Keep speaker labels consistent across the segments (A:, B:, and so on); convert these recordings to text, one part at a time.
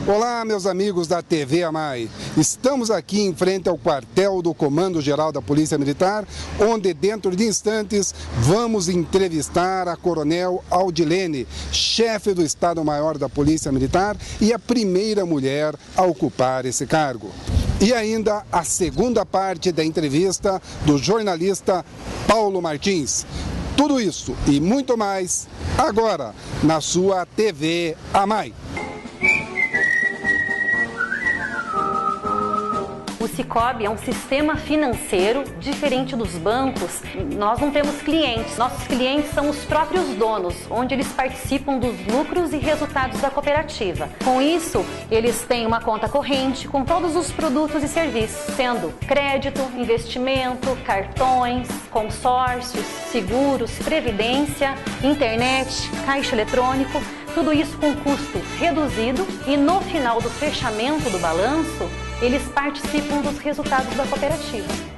A: Olá, meus amigos da TV AMAI. Estamos aqui em frente ao quartel do Comando-Geral da Polícia Militar, onde dentro de instantes vamos entrevistar a Coronel Aldilene, chefe do Estado-Maior da Polícia Militar e a primeira mulher a ocupar esse cargo. E ainda a segunda parte da entrevista do jornalista Paulo Martins. Tudo isso e muito mais agora na sua TV AMAI.
B: O Sicoob é um sistema financeiro diferente dos bancos. Nós não temos clientes, nossos clientes são os próprios donos, onde eles participam dos lucros e resultados da cooperativa. Com isso, eles têm uma conta corrente com todos os produtos e serviços, sendo crédito, investimento, cartões, consórcios, seguros, previdência, internet, caixa eletrônico, tudo isso com custo reduzido e no final do fechamento do balanço, eles participam dos resultados da cooperativa.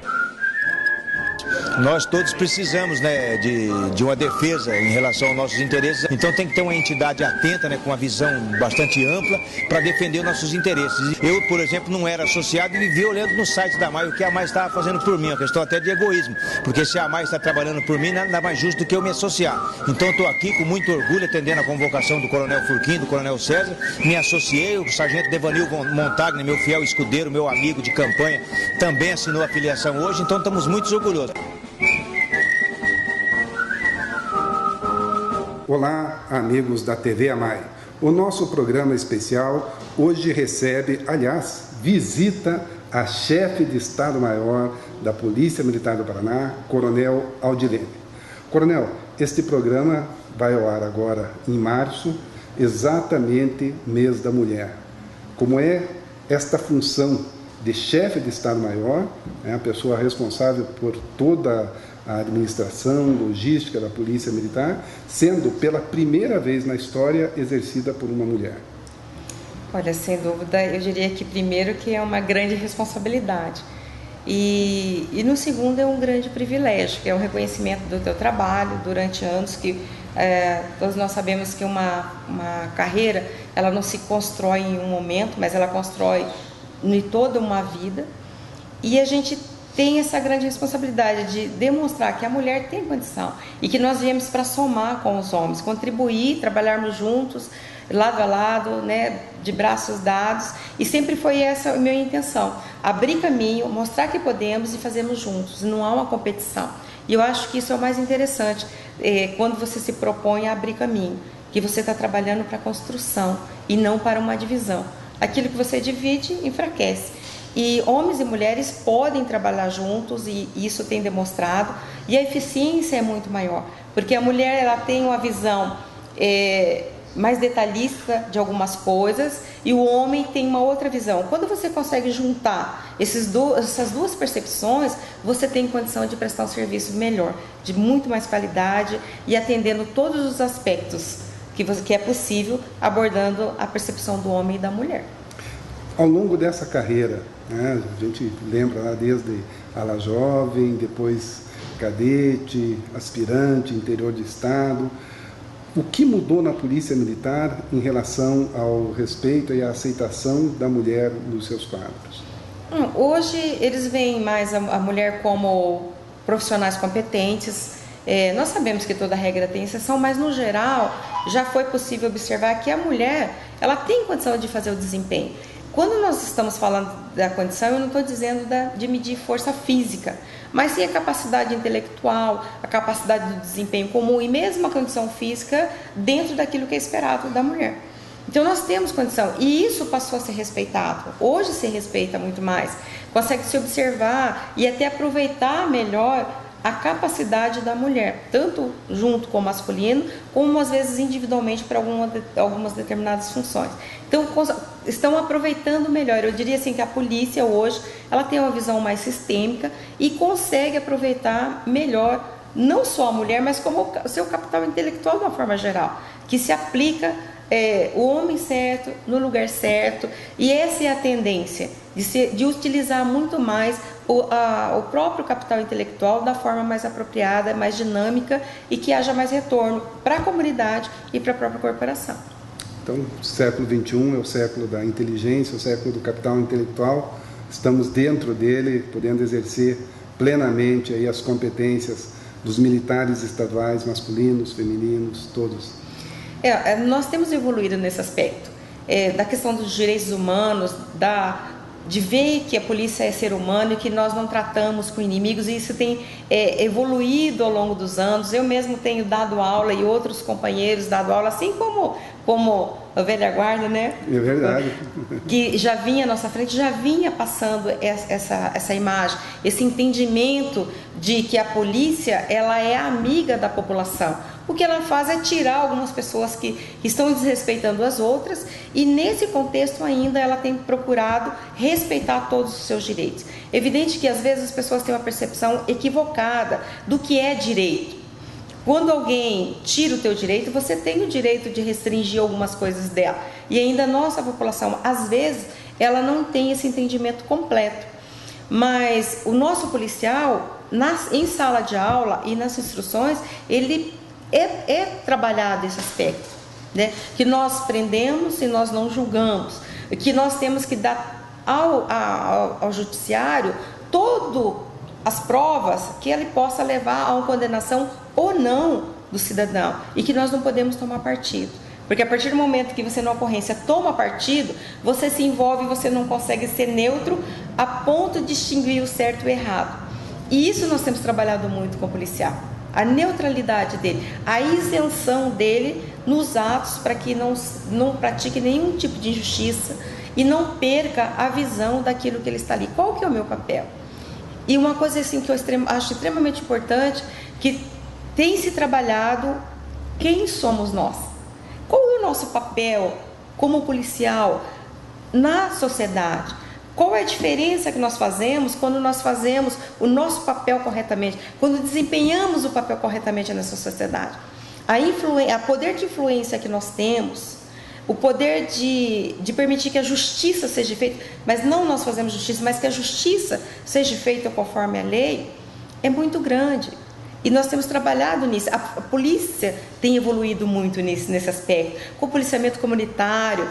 C: Nós todos precisamos, né, de uma defesa em relação aos nossos interesses, então tem que ter uma entidade atenta, né, com uma visão bastante ampla para defender os nossos interesses. Eu, por exemplo, não era associado e vivia olhando no site da AMAI o que a AMAI estava fazendo por mim, uma questão até de egoísmo, porque se a AMAI está trabalhando por mim, nada mais justo do que eu me associar. Então estou aqui com muito orgulho atendendo a convocação do Coronel Furquim, do Coronel César, me associei, o Sargento Devanil Montagna, meu fiel escudeiro, meu amigo de campanha, também assinou a filiação hoje, então estamos muito orgulhosos.
A: Olá, amigos da TV AMAI. O nosso programa especial hoje recebe, aliás, visita a chefe de Estado-Maior da Polícia Militar do Paraná, Coronel Aldilene. Coronel, este programa vai ao ar agora em março, exatamente mês da mulher. Como é esta função de chefe de Estado-Maior, a pessoa responsável por toda a administração, logística da Polícia Militar, sendo pela primeira vez na história exercida por uma mulher?
D: Olha, sem dúvida, eu diria que primeiro que é uma grande responsabilidade e no segundo é um grande privilégio, que é o reconhecimento do teu trabalho durante anos, que todos nós sabemos que uma carreira, ela não se constrói em um momento, mas ela constrói em toda uma vida, e a gente tem essa grande responsabilidade de demonstrar que a mulher tem condição e que nós viemos para somar com os homens, contribuir, trabalharmos juntos, lado a lado, né, de braços dados, e sempre foi essa a minha intenção, abrir caminho, mostrar que podemos e fazermos juntos, não há uma competição. E eu acho que isso é o mais interessante, quando você se propõe a abrir caminho, que você está trabalhando para a construção e não para uma divisão. Aquilo que você divide, enfraquece. E homens e mulheres podem trabalhar juntos e isso tem demonstrado, e a eficiência é muito maior, porque a mulher ela tem uma visão mais detalhista de algumas coisas e o homem tem uma outra visão. Quando você consegue juntar essas duas percepções, você tem condição de prestar um serviço melhor, de muito mais qualidade e atendendo todos os aspectos que é possível, abordando a percepção do homem e da mulher.
A: Ao longo dessa carreira, né, a gente lembra lá desde ala jovem, depois cadete, aspirante, interior de estado, o que mudou na Polícia Militar em relação ao respeito e à aceitação da mulher nos seus quadros?
D: Hoje eles veem mais a mulher como profissionais competentes. Nós sabemos que toda regra tem exceção, mas no geral já foi possível observar que a mulher ela tem condição de fazer o desempenho. Quando nós estamos falando da condição, eu não estou dizendo de medir força física, mas sim a capacidade intelectual, a capacidade do desempenho comum e mesmo a condição física dentro daquilo que é esperado da mulher. Então nós temos condição e isso passou a ser respeitado. Hoje se respeita muito mais, consegue se observar e até aproveitar melhor a capacidade da mulher, tanto junto com o masculino, como às vezes individualmente para algumas determinadas funções. Então, estão aproveitando melhor. Eu diria assim que a polícia hoje, ela tem uma visão mais sistêmica e consegue aproveitar melhor, não só a mulher, mas como o seu capital intelectual de uma forma geral, que se aplica o homem certo, no lugar certo, e essa é a tendência, de utilizar muito mais o próprio capital intelectual da forma mais apropriada, mais dinâmica e que haja mais retorno para a comunidade e para a própria corporação.
A: Então, o século XXI é o século da inteligência, o século do capital intelectual. Estamos dentro dele, podendo exercer plenamente aí as competências dos militares estaduais, masculinos, femininos, todos.
D: Nós temos evoluído nesse aspecto, da questão dos direitos humanos, de ver que a polícia é ser humano e que nós não tratamos com inimigos, e isso tem evoluído ao longo dos anos. Eu mesmo tenho dado aula e outros companheiros dado aula, assim como a velha guarda, né?
A: É verdade.
D: Que já vinha à nossa frente, já vinha passando essa imagem, esse entendimento de que a polícia, ela é amiga da população. O que ela faz é tirar algumas pessoas que estão desrespeitando as outras, e nesse contexto ainda ela tem procurado respeitar todos os seus direitos. Evidente que às vezes as pessoas têm uma percepção equivocada do que é direito. Quando alguém tira o teu direito, você tem o direito de restringir algumas coisas dela. E ainda a nossa população, às vezes, ela não tem esse entendimento completo. Mas o nosso policial, em sala de aula e nas instruções, ele é trabalhado esse aspecto, né? Que nós prendemos e nós não julgamos. Que nós temos que dar ao judiciário todas as provas que ele possa levar a uma condenação ou não do cidadão, e que nós não podemos tomar partido, porque a partir do momento que você na ocorrência toma partido, você se envolve e você não consegue ser neutro a ponto de distinguir o certo e o errado. E isso nós temos trabalhado muito com o policial, a neutralidade dele, a isenção dele nos atos, para que não pratique nenhum tipo de injustiça e não perca a visão daquilo que ele está ali. Qual que é o meu papel? E uma coisa assim que eu acho extremamente importante, que tem se trabalhado, quem somos nós? Qual é o nosso papel como policial na sociedade? Qual é a diferença que nós fazemos quando nós fazemos o nosso papel corretamente, quando desempenhamos o papel corretamente nessa sociedade? A poder de influência que nós temos, o poder de permitir que a justiça seja feita, mas não nós fazemos justiça, mas que a justiça seja feita conforme a lei, é muito grande. E nós temos trabalhado nisso. A polícia tem evoluído muito nesse aspecto, com o policiamento comunitário,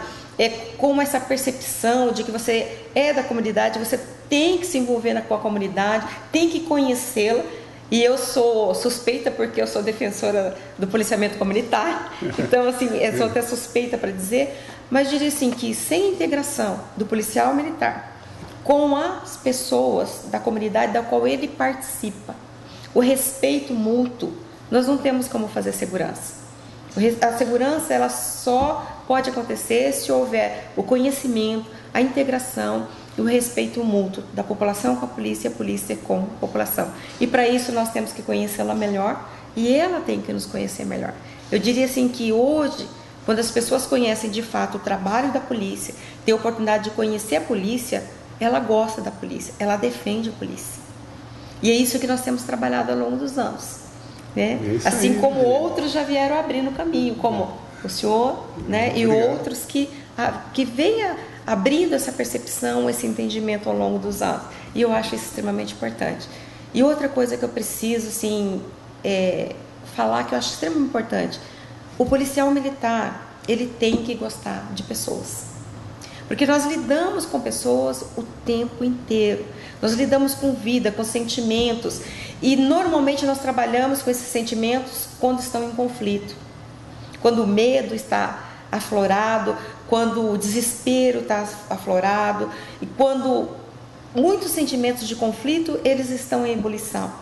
D: com essa percepção de que você é da comunidade, você tem que se envolver com a comunidade, tem que conhecê-la. E eu sou suspeita porque eu sou defensora do policiamento comunitário, então assim, eu sou até suspeita para dizer, mas diria assim que sem integração do policial militar com as pessoas da comunidade da qual ele participa, o respeito mútuo, nós não temos como fazer segurança. A segurança, ela só pode acontecer se houver o conhecimento, a integração e o respeito mútuo da população com a polícia com a população. E para isso nós temos que conhecê-la melhor e ela tem que nos conhecer melhor. Eu diria assim que hoje, quando as pessoas conhecem de fato o trabalho da polícia, têm a oportunidade de conhecer a polícia, ela gosta da polícia, ela defende a polícia. E é isso que nós temos trabalhado ao longo dos anos, né? Assim como outros já vieram abrindo o caminho, como o senhor, né? E outros que venham abrindo essa percepção, esse entendimento ao longo dos anos. E eu acho isso extremamente importante. E outra coisa que eu preciso assim, falar, que eu acho extremamente importante: o policial militar, ele tem que gostar de pessoas. Porque nós lidamos com pessoas o tempo inteiro. Nós lidamos com vida, com sentimentos. E normalmente nós trabalhamos com esses sentimentos quando estão em conflito. Quando o medo está aflorado, quando o desespero está aflorado. E quando muitos sentimentos de conflito, eles estão em ebulição.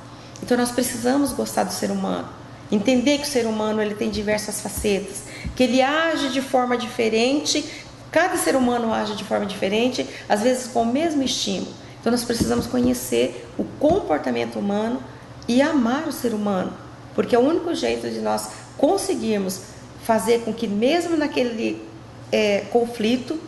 D: Então nós precisamos gostar do ser humano. Entender que o ser humano, ele tem diversas facetas. Que ele age de forma diferente. Cada ser humano age de forma diferente, às vezes com o mesmo estímulo. Então nós precisamos conhecer o comportamento humano e amar o ser humano, porque é o único jeito de nós conseguirmos fazer com que mesmo naquele conflito,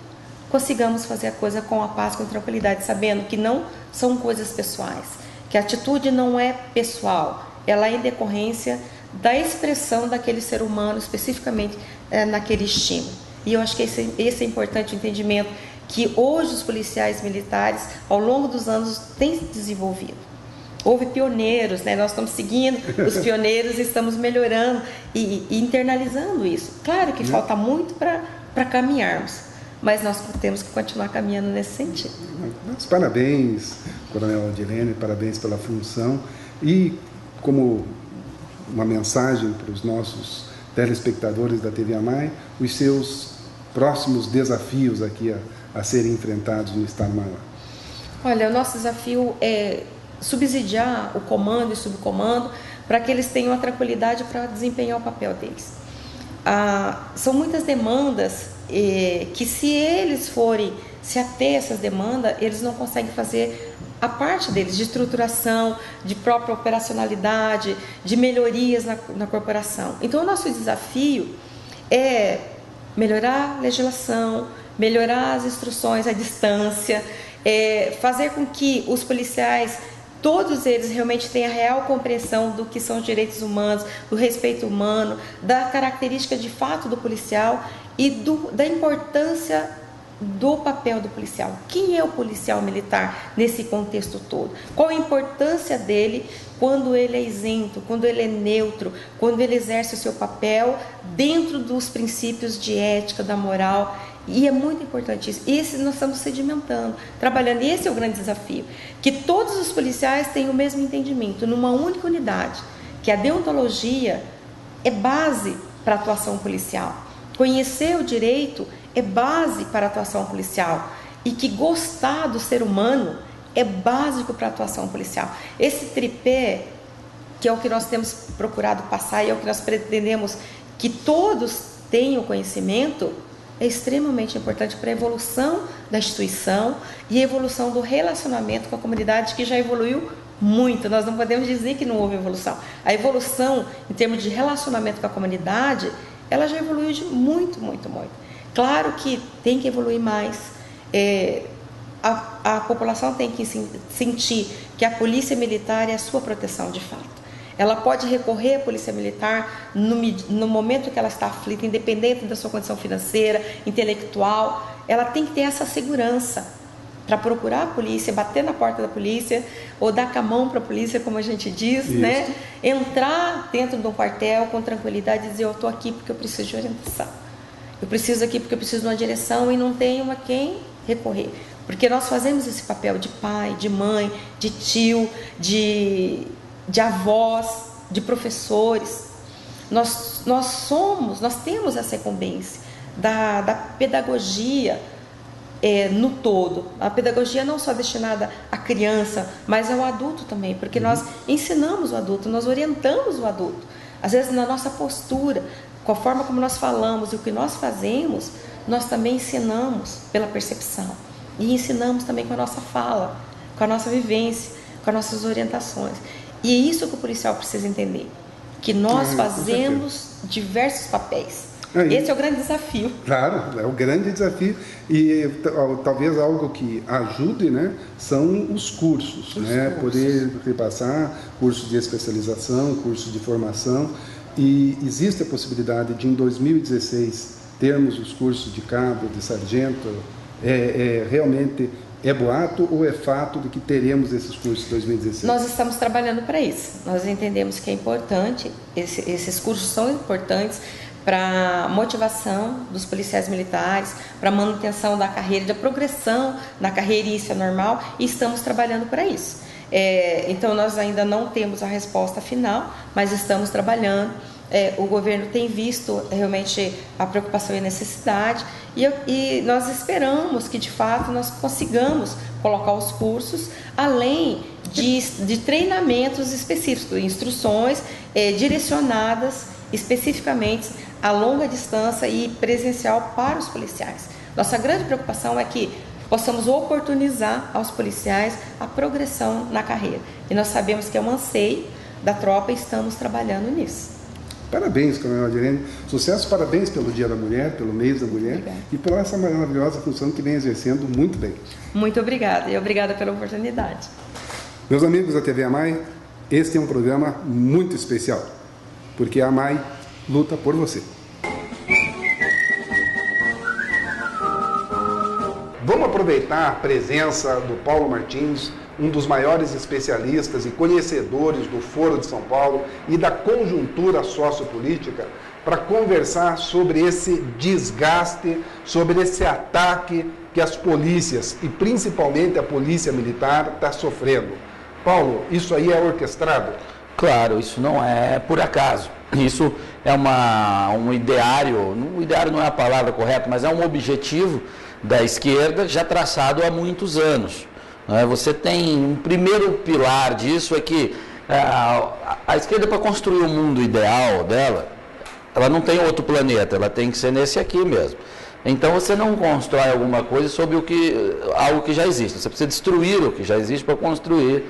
D: consigamos fazer a coisa com a paz, com tranquilidade, sabendo que não são coisas pessoais, que a atitude não é pessoal, ela é em decorrência da expressão daquele ser humano, especificamente naquele estímulo. E eu acho que esse é importante o entendimento que hoje os policiais militares, ao longo dos anos, têm desenvolvido. Houve pioneiros, né? Nós estamos seguindo os pioneiros e estamos melhorando e internalizando isso. Claro que falta muito para caminharmos, mas nós temos que continuar caminhando nesse sentido.
A: Mas parabéns, Coronel Aldirene, parabéns pela função, e como uma mensagem para os nossos telespectadores da TV AMAI, os seus próximos desafios aqui a serem enfrentados no Estado Maior.
D: Olha, o nosso desafio é subsidiar o comando e o subcomando para que eles tenham a tranquilidade para desempenhar o papel deles. São muitas demandas que, se eles forem se ater a essas demandas, eles não conseguem fazer a parte deles, de estruturação, de própria operacionalidade, de melhorias na corporação. Então, o nosso desafio é melhorar a legislação, melhorar as instruções à distância, fazer com que os policiais, todos eles realmente tenham a real compreensão do que são os direitos humanos, do respeito humano, da característica de fato do policial e da importância do papel do policial. Quem é o policial militar nesse contexto todo? Qual a importância dele quando ele é isento, quando ele é neutro, quando ele exerce o seu papel dentro dos princípios de ética, da moral? E é muito importante isso. Esse nós estamos sedimentando, trabalhando, e esse é o grande desafio, que todos os policiais tenham o mesmo entendimento, numa única unidade, que a deontologia é base para a atuação policial. Conhecer o direito é base para a atuação policial, e que gostar do ser humano é básico para a atuação policial. Esse tripé, que é o que nós temos procurado passar e é o que nós pretendemos que todos tenham conhecimento, é extremamente importante para a evolução da instituição e a evolução do relacionamento com a comunidade, que já evoluiu muito. Nós não podemos dizer que não houve evolução. A evolução em termos de relacionamento com a comunidade, ela já evoluiu de muito, muito, muito. Claro que tem que evoluir mais. A população tem que sentir que a polícia militar é a sua proteção de fato. Ela pode recorrer à polícia militar no momento que ela está aflita, independente da sua condição financeira, intelectual. Ela tem que ter essa segurança para procurar a polícia, bater na porta da polícia, ou dar com a mão para a polícia, como a gente diz, né? Entrar dentro de um quartel com tranquilidade e dizer: eu estou aqui porque eu preciso de orientação. Eu preciso aqui porque eu preciso de uma direção e não tenho a quem recorrer. Porque nós fazemos esse papel de pai, de mãe, de tio, de avós, de professores. Nós temos essa incumbência da pedagogia no todo. A pedagogia não só destinada à criança, mas ao adulto também, porque nós ensinamos o adulto, nós orientamos o adulto. Às vezes, na nossa postura, com a forma como nós falamos e o que nós fazemos, nós também ensinamos pela percepção. E ensinamos também com a nossa fala, com a nossa vivência, com as nossas orientações. E é isso que o policial precisa entender, que nós fazemos diversos papéis. Esse é o grande desafio.
A: Claro, é o grande desafio. E talvez algo que ajude, né, são os cursos, né? Poder repassar cursos de especialização, cursos de formação. E existe a possibilidade de, em 2016, termos os cursos de cabo, de sargento. Realmente é boato ou é fato de que teremos esses cursos em 2016?
D: Nós estamos trabalhando para isso. Nós entendemos que é importante, esses cursos são importantes para a motivação dos policiais militares, para a manutenção da carreira, da progressão na carreira, e isso é normal, e estamos trabalhando para isso. Então, nós ainda não temos a resposta final, mas estamos trabalhando. O governo tem visto realmente a preocupação e a necessidade, e nós esperamos que de fato nós consigamos colocar os cursos, além de treinamentos específicos, instruções direcionadas especificamente a longa distância e presencial para os policiais. Nossa grande preocupação é que possamos oportunizar aos policiais a progressão na carreira, e nós sabemos que é um anseio da tropa e estamos trabalhando nisso.
A: Parabéns, Coronel Aldirene. Sucesso, parabéns pelo Dia da Mulher, pelo mês da mulher. Obrigada. E por essa maravilhosa função que vem exercendo muito bem.
D: Muito obrigada, e obrigada pela oportunidade.
A: Meus amigos da TV AMAI, este é um programa muito especial, porque a AMAI luta por você. Vamos aproveitar a presença do Paulo Martins, um dos maiores especialistas e conhecedores do Foro de São Paulo e da conjuntura sociopolítica, para conversar sobre esse desgaste, sobre esse ataque que as polícias, e principalmente a polícia militar, está sofrendo. Paulo, isso aí é orquestrado?
E: Claro, isso não é por acaso. Isso é um ideário, o ideário não é a palavra correta, mas é um objetivo da esquerda já traçado há muitos anos. Você tem um primeiro pilar disso, é que a esquerda, para construir o mundo ideal dela, ela não tem outro planeta, ela tem que ser nesse aqui mesmo. Então você não constrói alguma coisa sobre algo que já existe, você precisa destruir o que já existe para construir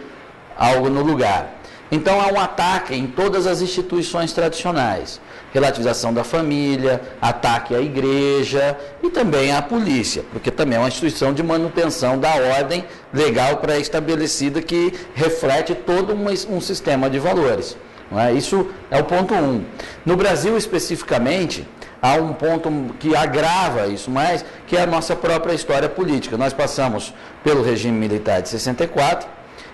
E: algo no lugar. Então há um ataque em todas as instituições tradicionais, relativização da família, ataque à igreja e também à polícia, porque também é uma instituição de manutenção da ordem legal pré-estabelecida que reflete todo um sistema de valores. Não é? Isso é o ponto 1. No Brasil especificamente, há um ponto que agrava isso mais, que é a nossa própria história política. Nós passamos pelo regime militar de 64,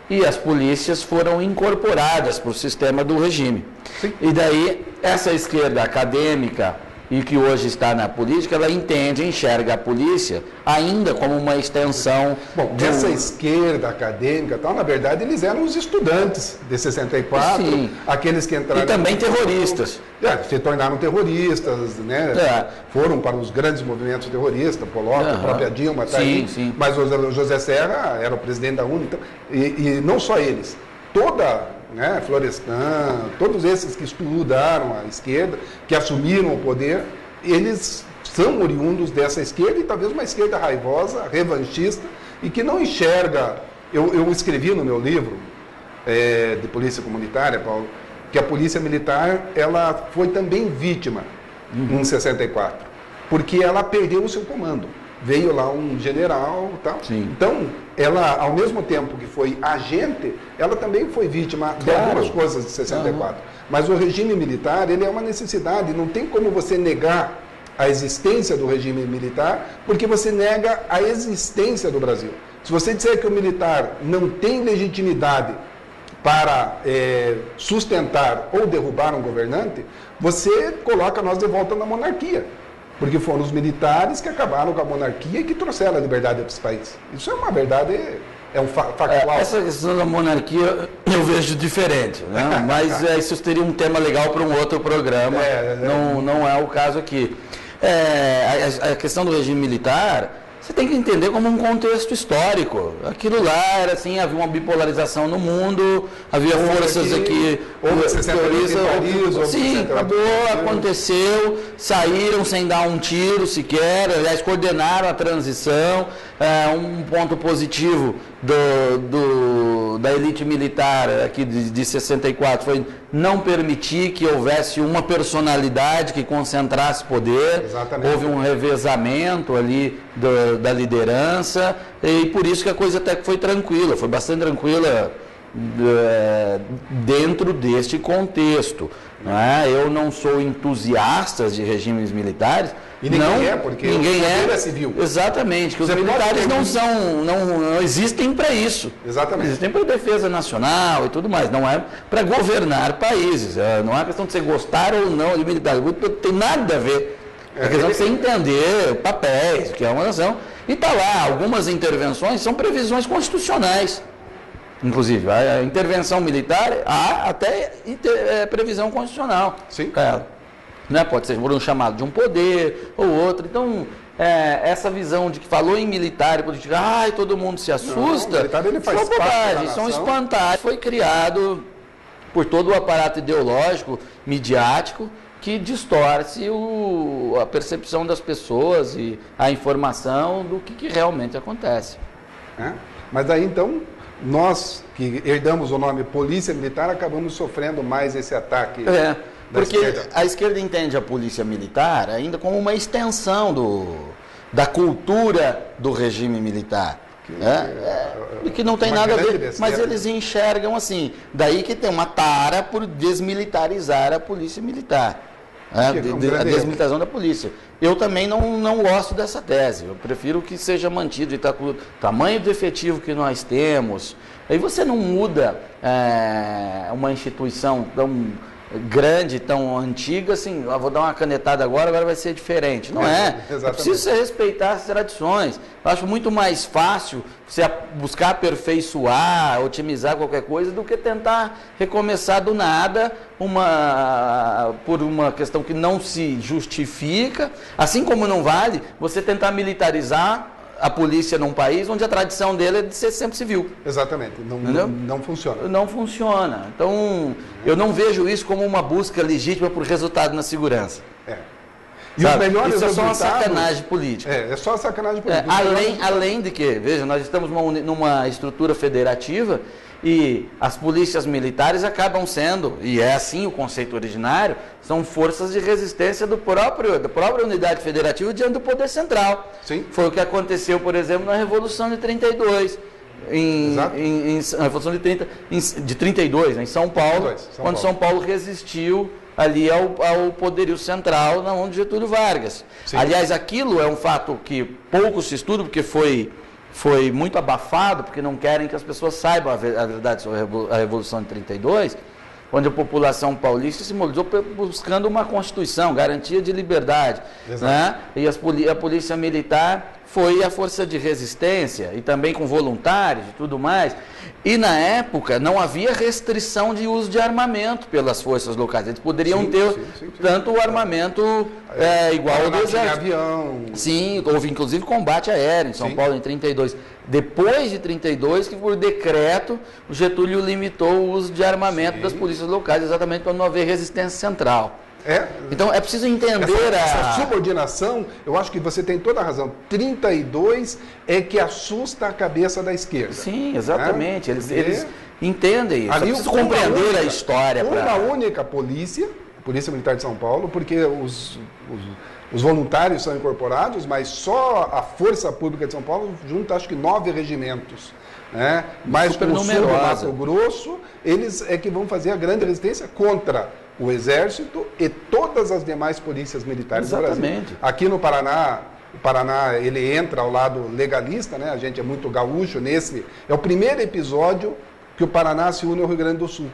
E: e as polícias foram incorporadas para o sistema do regime. Sim. E daí, essa esquerda acadêmica, e que hoje está na política, ela enxerga a polícia ainda como uma extensão...
A: Bom, essa esquerda acadêmica, tal, na verdade, eles eram os estudantes de 64, sim, aqueles que entraram...
E: E também terroristas.
A: Se tornaram terroristas, né? Foram para os grandes movimentos terroristas, Polócia, a própria Dilma, tá aí. Sim. Mas o José Serra era o presidente da UNE, então, e não só eles, Florestan, todos esses que estudaram a esquerda, que assumiram o poder, eles são oriundos dessa esquerda, e talvez uma esquerda raivosa, revanchista, e que não enxerga... Eu escrevi no meu livro de polícia comunitária, Paulo, que a polícia militar ela foi também vítima em 64, porque ela perdeu o seu comando. Veio lá um general e tal. Sim. Então, ela, ao mesmo tempo que foi agente, ela também foi vítima de algumas coisas de 64. Mas o regime militar, ele é uma necessidade, não tem como você negar a existência do regime militar, porque você nega a existência do Brasil. Se você disser que o militar não tem legitimidade para sustentar ou derrubar um governante, você coloca nós de volta na monarquia. Porque foram os militares que acabaram com a monarquia e que trouxeram a liberdade para esse país. Isso é uma verdade, é um factual.
E: Essa questão da monarquia eu vejo diferente, né? Mas isso teria um tema legal para um outro programa, não é o caso aqui. A questão do regime militar, você tem que entender como um contexto histórico. Aquilo lá era assim, havia uma bipolarização no mundo, havia forças aqui... Sim, acabou, aconteceu, saíram sem dar um tiro sequer, aliás, coordenaram a transição. Um ponto positivo da elite militar aqui de 64 foi não permitir que houvesse uma personalidade que concentrasse poder. Exatamente. Houve um revezamento ali da liderança, e por isso que a coisa até que foi tranquila, foi bastante tranquila dentro deste contexto. Eu não sou entusiasta de regimes militares.
A: E ninguém porque
E: ninguém
A: o poder é civil.
E: Exatamente, que os militares não existem para isso.
A: Exatamente.
E: Existem para defesa nacional e tudo mais, não é para governar países. Não é questão de você gostar ou não de militares, não tem nada a ver. É questão de você entender papéis, que é uma nação. E está lá, algumas intervenções são previsões constitucionais. Inclusive, a intervenção militar, há até previsão constitucional.
A: Sim.
E: Pode ser por um chamado de um poder ou outro. Então, essa visão de que falou em militar e política, todo mundo se assusta,
A: militar, ele faz
E: bobagem, são espantalhos. Foi criado por todo o aparato ideológico, midiático, que distorce a percepção das pessoas e a informação do que realmente acontece.
A: Mas aí, então, nós que herdamos o nome Polícia Militar, acabamos sofrendo mais esse ataque.
E: Porque a esquerda entende a polícia militar ainda como uma extensão da cultura do regime militar. Que não tem nada a ver, mas eles enxergam assim. Daí que tem uma tara por desmilitarizar a polícia militar. A desmilitarização da polícia. Eu também não gosto dessa tese. Eu prefiro que seja mantido, com o tamanho do efetivo que nós temos. Aí você não muda uma instituição tão grande, tão antiga, assim, vou dar uma canetada agora vai ser diferente. Não é. É preciso você respeitar as tradições. Eu acho muito mais fácil você buscar aperfeiçoar, otimizar qualquer coisa, do que tentar recomeçar do nada por uma questão que não se justifica. Assim como não vale você tentar militarizar a polícia num país onde a tradição dele é de ser sempre civil.
A: Exatamente, não funciona.
E: Não funciona. Então, eu não vejo isso como uma busca legítima por resultado na segurança.
A: E os melhores
E: isso é só uma
A: resultados...
E: sacanagem política.
A: É só sacanagem política.
E: Além de que, veja, nós estamos numa estrutura federativa e as polícias militares acabam sendo, e é assim o conceito originário, são forças de resistência da própria unidade federativa diante do poder central.
A: Sim.
E: Foi o que aconteceu, por exemplo, na Revolução de 32. Na Revolução de 32, em São Paulo, quando São Paulo resistiu ali ao poderio central na mão de Getúlio Vargas. Sim. Aliás, aquilo é um fato que pouco se estuda, porque foi muito abafado, porque não querem que as pessoas saibam a verdade sobre a Revolução de 32, onde a população paulista se mobilizou buscando uma Constituição, garantia de liberdade. Né? E a polícia militar foi a força de resistência, e também com voluntários e tudo mais. E na época não havia restrição de uso de armamento pelas forças locais. Eles poderiam ter tanto o armamento igual ao do Exército.
A: Avião.
E: Sim, houve inclusive combate aéreo em São Paulo em 32. Depois de 32, que por decreto, o Getúlio limitou o uso de armamento das polícias locais, exatamente para não haver resistência central. Então é preciso entender
A: essa subordinação. Eu acho que você tem toda a razão. 32 é que assusta a cabeça da esquerda.
E: Sim, exatamente. Eles entendem isso.
A: Ali
E: é preciso compreender a história.
A: Uma única polícia, a Polícia Militar de São Paulo, porque os voluntários são incorporados, mas só a Força Pública de São Paulo junta acho que 9 regimentos. Mas com o sul do Mato Grosso, eles é que vão fazer a grande resistência contra o Exército e todas as demais polícias militares do Brasil. Aqui no Paraná, o Paraná ele entra ao lado legalista, né? A gente é muito gaúcho nesse. É o primeiro episódio que o Paraná se une ao Rio Grande do Sul.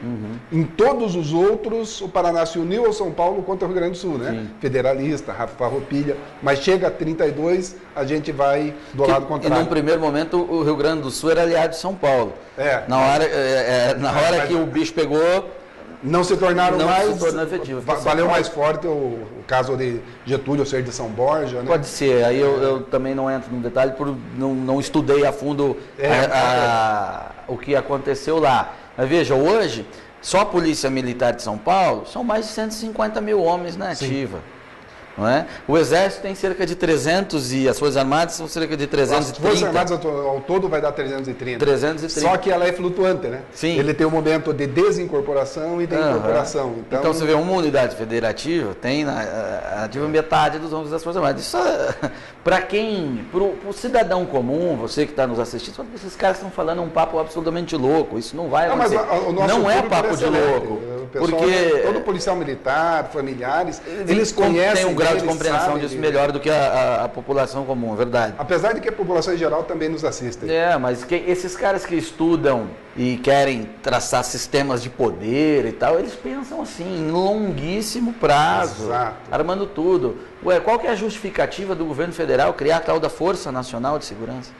A: Em todos os outros, o Paraná se uniu ao São Paulo contra o Rio Grande do Sul, né?
E: Sim.
A: Federalista, Farroupilha, mas chega a 32, a gente vai do lado contrário.
E: E num primeiro momento, o Rio Grande do Sul era aliado de São Paulo. Na hora que o bicho pegou...
A: Não se tornaram mais...
E: efetivo.
A: Valeu mais forte o caso de Getúlio ser de São Borja, né?
E: Pode ser. Aí eu também não entro no detalhe, porque não estudei a fundo o que aconteceu lá. Mas veja, hoje, só a Polícia Militar de São Paulo são mais de 150 mil homens na ativa. Não é? O Exército tem cerca de 300 e as Forças Armadas são cerca de 330. As
A: Forças Armadas ao todo vai dar 330.
E: 330.
A: Só que ela é flutuante, né?
E: Sim.
A: Ele tem um momento de desincorporação e de incorporação.
E: Então você vê, uma unidade federativa tem ativa metade dos homens das Forças Armadas. Isso para o cidadão comum, você que está nos assistindo, esses caras estão falando um papo absolutamente louco. Isso não vai acontecer.
A: Não
E: é papo de louco.
A: Porque todo policial militar, familiares, eles conhecem.
E: Tem um grau de compreensão disso melhor do que a população comum, é verdade.
A: Apesar de que a população em geral também nos assiste.
E: Mas esses caras que estudam e querem traçar sistemas de poder e tal, eles pensam assim, em longuíssimo prazo, armando tudo. Qual que é a justificativa do governo federal criar a tal da Força Nacional de Segurança?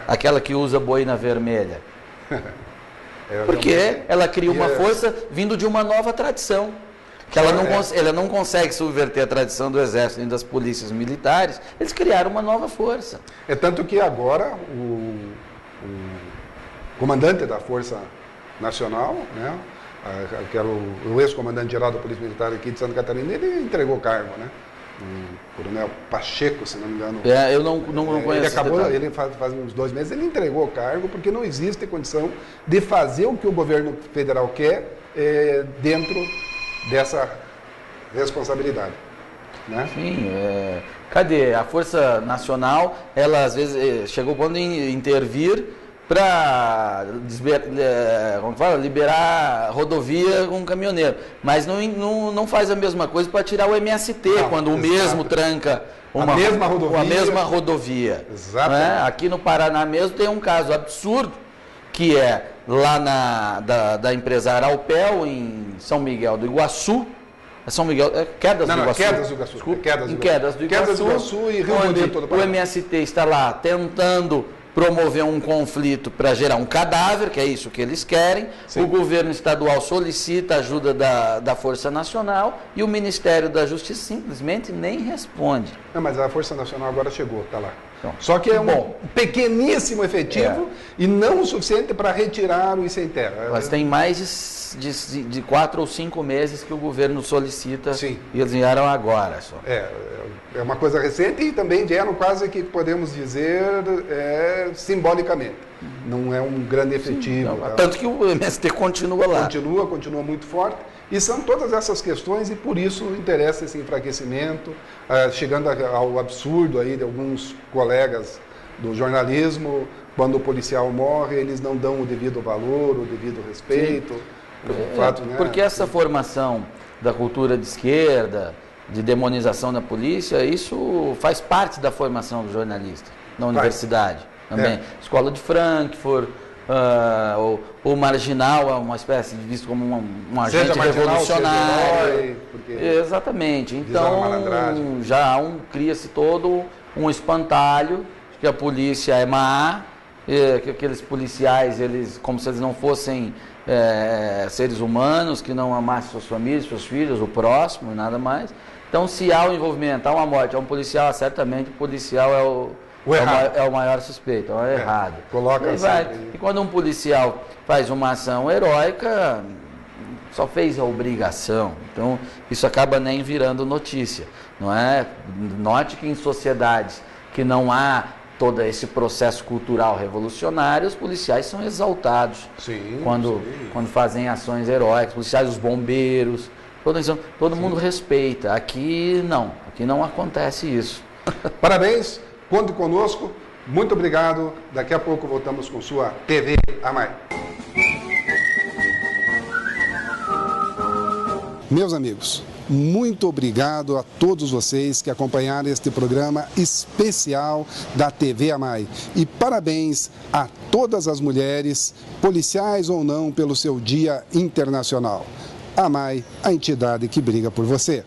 E: Aquela que usa boina vermelha. Porque ela cria uma força vindo de uma nova tradição. Que ela não consegue subverter a tradição do Exército nem das polícias militares. Eles criaram uma nova força.
A: É tanto que agora o comandante da Força Nacional, né, que era o ex-comandante-geral da Polícia Militar aqui de Santa Catarina, ele entregou o cargo, né? O coronel Pacheco, se não me engano.
E: Eu não conheço.
A: Ele faz uns 2 meses, ele entregou o cargo porque não existe condição de fazer o que o governo federal quer dentro dessa responsabilidade, né?
E: Sim, cadê? A Força Nacional, ela às vezes chegou ao ponto de intervir para liberar rodovia com caminhoneiro, mas não faz a mesma coisa para tirar o MST, quando o mesmo tranca a mesma rodovia.
A: Exatamente.
E: Aqui no Paraná mesmo tem um caso absurdo, que é lá da empresa Aralpel, em São Miguel do Iguaçu. São Miguel, Quedas do Iguaçu.
A: Quedas do Iguaçu.
E: Desculpa,
A: Quedas
E: do Iguaçu,
A: e Rio Bonito do Paraná.
E: O MST está lá tentando promover um conflito para gerar um cadáver, que é isso que eles querem. Sim. O governo estadual solicita a ajuda da Força Nacional e o Ministério da Justiça simplesmente nem responde.
A: Não, mas a Força Nacional agora chegou, está lá. Então, só que é um pequeníssimo efetivo e não o suficiente para retirar o sem terra.
E: Mas tem mais de 4 ou 5 meses que o governo solicita.
A: Sim. E
E: eles vieram agora só.
A: É uma coisa recente e também vieram quase que podemos dizer simbolicamente. Não é um grande efetivo.
E: Não, tanto que o MST continua lá.
A: Continua muito forte. E são todas essas questões e por isso interessa esse enfraquecimento, chegando ao absurdo aí de alguns colegas do jornalismo, quando o policial morre, eles não dão o devido valor, o devido respeito.
E: Porque essa formação da cultura de esquerda, de demonização da polícia, isso faz parte da formação do jornalista na universidade também. Escola de Frankfurt, o marginal é uma espécie de visto como um agente revolucionário. Herói, exatamente. Então já cria-se todo um espantalho de que a polícia é má, que aqueles policiais, eles, como se eles não fossem seres humanos, que não amassem suas famílias, seus filhos, o próximo e nada mais. Então, se há um envolvimento, há uma morte, há um policial, certamente o policial é o maior suspeito, é o errado.
A: Coloca assim.
E: E quando um policial faz uma ação heróica, só fez a obrigação. Então, isso acaba nem virando notícia, não é? Note que em sociedades que não há todo esse processo cultural revolucionário, os policiais são exaltados.
A: Sim,
E: quando fazem ações heróicas, policiais, os bombeiros, todo mundo respeita. Aqui não acontece isso.
A: Parabéns, conte conosco, muito obrigado. Daqui a pouco voltamos com sua TV AMAI. Meus amigos, muito obrigado a todos vocês que acompanharam este programa especial da TV AMAI. E parabéns a todas as mulheres, policiais ou não, pelo seu Dia Internacional. AMAI, a entidade que briga por você.